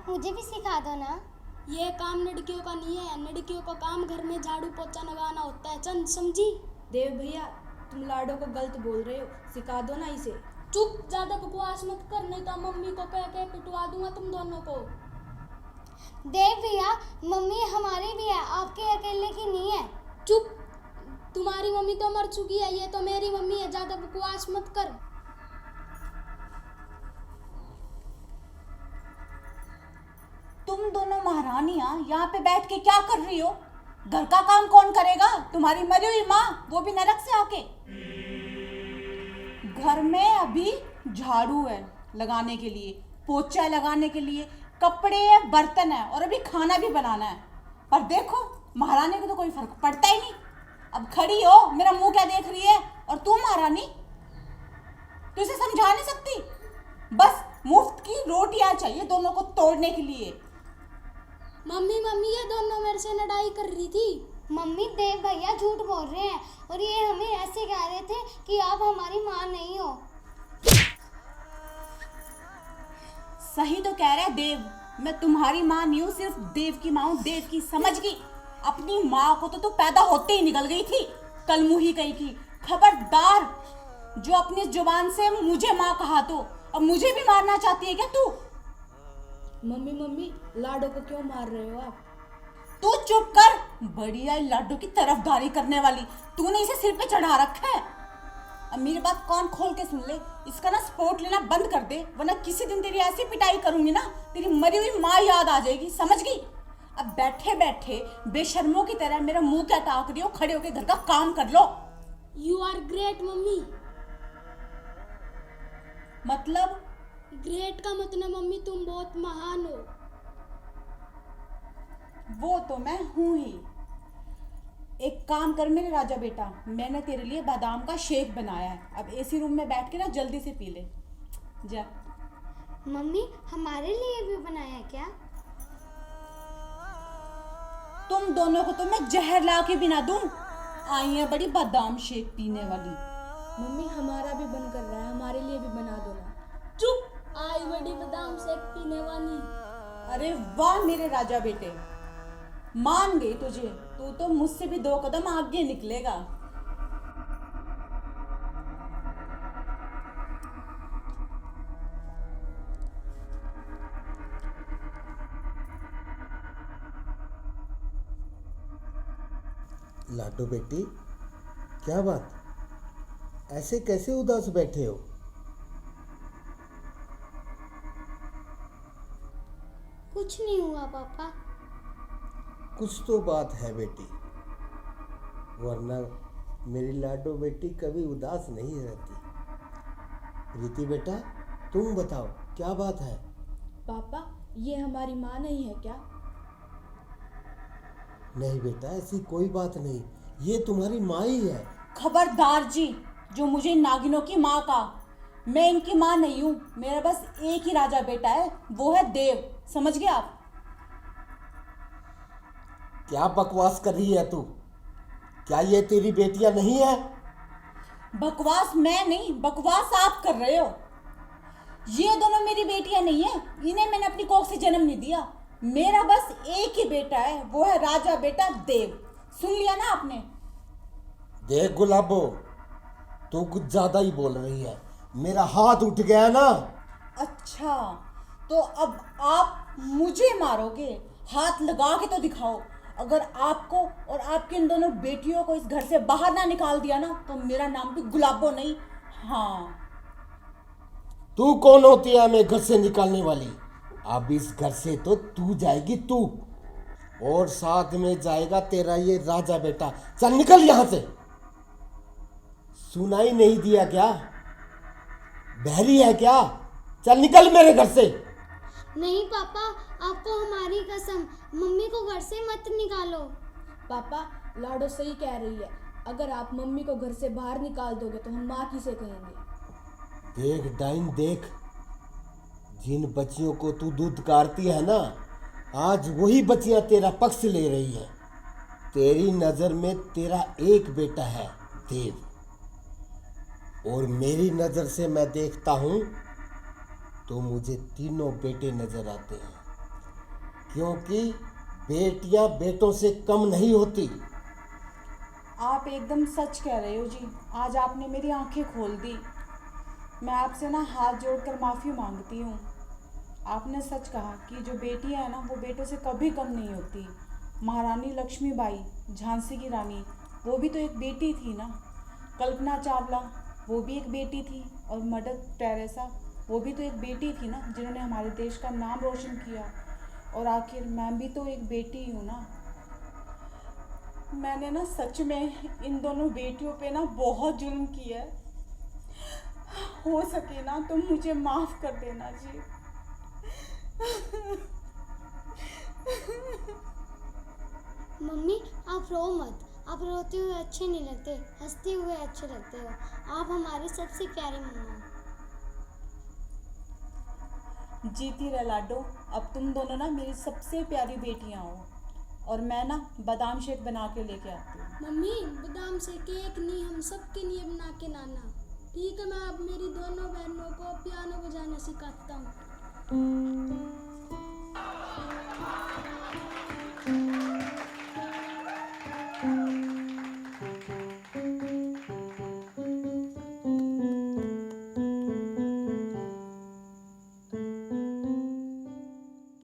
मुझे भी सिखा दो ना। ये काम लड़कियों का नहीं है। लड़कियों का काम घर में झाड़ू पोछा लगाना होता है। चंद समझी? देव भैया, तुम लाडो को गलत बोल रहे हो, सिखा दो ना इसे। चुप, ज्यादा बकवास मत कर, नहीं तो मम्मी को कह के पिटवा दूंगा तुम दोनों को। देव भैया, मम्मी हमारी भी है, आपके अकेले की नहीं है। चुप, तुम्हारी मम्मी तो मर चुकी है, ये तो मेरी मम्मी है, ज्यादा बकवास मत कर। तुम दोनों महारानियां यहाँ पे बैठ के क्या कर रही हो? घर का काम कौन करेगा? तुम्हारी मरी हुई माँ, वो भी नरक से आके। घर में अभी झाड़ू है लगाने के लिए, पोछा लगाने के लिए, कपड़े है, बर्तन है और अभी खाना भी बनाना है। पर देखो, महारानी को तो कोई फर्क पड़ता ही नहीं। अब खड़ी हो, मेरा मुंह क्या देख रही है? और तू महारानी, तू इसे समझा नहीं सकती? बस मुफ्त की रोटियां चाहिए दोनों को तोड़ने के लिए। मम्मी मम्मी, ये दोनों मेरे से लड़ाई कर रही थी। मम्मी, देव भैया झूठ बोल रहे हैं और ये हमें ऐसे कह रहे थे कि आप हमारी माँ नहीं हो। सही तो कह रहा है देव, मैं तुम्हारी माँ नहीं हूँ, सिर्फ देव की माँ हूँ। देव की, समझ गई? अपनी माँ को तो तू पैदा होते ही निकल गई थी, कलमुही कहीं की। खबरदार, जो अपनी जुबान से मुझे माँ कहा तो अब मुझे भी मारना चाहती है क्या तू? मम्मी मम्मी, लाडो को क्यों मार रहे हो आप? तू चुप कर, बढ़िया लाडो की तरफदारी करने वाली। तूने इसे सिर पे चढ़ा रखा है। अब मेरी बात कान खोल के सुन ले, इसका ना सपोर्ट लेना बंद कर दे, वरना किसी दिन तेरी ऐसी पिटाई करूंगी ना, तेरी मरी हुई माँ याद आ जाएगी, समझ गई? अब बैठे बैठे बेशर्मों की तरह मेरा मुंह क्या ताक रही हो? खड़े होके घर का काम कर लो। You are great mummy. मतलब? ग्रेट का मतलब मम्मी तुम बहुत महान हो। वो तो मैं हूं ही। एक काम कर मेरे राजा बेटा, मैंने तेरे लिए बादाम का शेक बनाया है, अब एसी रूम में बैठ के ना जल्दी से पी ले जा। मम्मी, हमारे लिए भी बनाया है क्या? तुम दोनों को तो मैं जहर ला के भी ना दूं। आई है बड़ी बादाम शेक पीने वाली। मम्मी, हमारा भी मन कर रहा है, हमारे लिए भी बना दो ना। चुप, आई बड़ी बादाम शेक पीने वाली। अरे वाह मेरे राजा बेटे, मान गई तुझे। तू तो मुझसे भी 2 कदम आगे निकलेगा। लाडो बेटी, क्या बात, ऐसे कैसे उदास बैठे हो? कुछ नहीं हुआ पापा। कुछ तो बात है बेटी, वरना मेरी लाडो बेटी कभी उदास नहीं रहती। रीति बेटा, तुम बताओ क्या बात है? पापा, ये हमारी माँ नहीं है क्या? नहीं बेटा, ऐसी कोई बात नहीं, ये तुम्हारी माँ ही है। खबरदार जी, जो मुझे नागिनों की माँ का, मैं इनकी माँ नहीं हूँ। मेरा बस एक ही राजा बेटा है, वो है देव, समझ गए आप? क्या बकवास कर रही है तू? क्या ये तेरी बेटियां नहीं है? बकवास मैं नहीं, बकवास आप कर रहे हो। ये दोनों मेरी बेटियां नहीं है, इन्हें मैंने अपनी कोख से जन्म नहीं दिया। मेरा बस एक ही बेटा है, वो है राजा बेटा देव। सुन लिया ना आपने? देख गुलाबो, तू कुछ ज्यादा ही बोल रही है, मेरा हाथ उठ गया ना। अच्छा, तो अब आप मुझे मारोगे? हाथ लगा के तो दिखाओ। अगर आपको और आपकी इन दोनों बेटियों को इस घर से बाहर ना निकाल दिया ना, तो मेरा नाम भी गुलाबो नहीं। हाँ, तू कौन होती है हमें घर से निकालने वाली? अब इस घर से तो तू जाएगी, तू और साथ में जाएगा तेरा ये राजा बेटा। चल निकल यहां से। सुनाई नहीं दिया क्या? बहरी है क्या? चल निकल मेरे घर से। नहीं पापा, आपको हमारी कसम, मम्मी को घर से मत निकालो। पापा, लाडो सही कह रही है, अगर आप मम्मी को घर से बाहर निकाल दोगे तो हम माँ किसे कहेंगे? देख डाइन, देख, जिन बच्चियों को तू दूध कारती है ना, आज वही बच्चियां तेरा पक्ष ले रही है। तेरी नजर में तेरा एक बेटा है देव, और मेरी नजर से मैं देखता हूं तो मुझे तीनों बेटे नजर आते हैं। क्योंकि बेटियां बेटों से कम नहीं होती। आप एकदम सच कह रहे हो जी। आज आपने मेरी आंखें खोल दी। मैं आपसे ना हाथ जोड़कर माफ़ी मांगती हूँ। आपने सच कहा कि जो बेटियां हैं ना वो बेटों से कभी कम नहीं होती। महारानी लक्ष्मीबाई, झांसी की रानी, वो भी तो एक बेटी थी ना। कल्पना चावला, वो भी एक बेटी थी। और मदर टेरेसा, वो भी तो एक बेटी थी ना, जिन्होंने हमारे देश का नाम रोशन किया। और आखिर मैं भी तो एक बेटी हूँ ना। मैंने ना सच में इन दोनों बेटियों पे ना बहुत जुल्म किया है। हो सके ना तो मुझे माफ़ कर देना जी। मम्मी आप रो मत। आप रोते हुए अच्छे नहीं लगते, हंसते हुए अच्छे लगते हो। आप हमारी सबसे प्यारी मम्मा हो। जीती रह लाडो। अब तुम दोनों ना मेरी सबसे प्यारी बेटियां हो। और मैं ना बादाम शेक बना के लेके आती हूँ। मम्मी बादाम से केक नहीं, हम सबके लिए बना के लाना। ठीक है, मैं अब मेरी दोनों बहनों को पियानो बजाना सिखाता हूँ।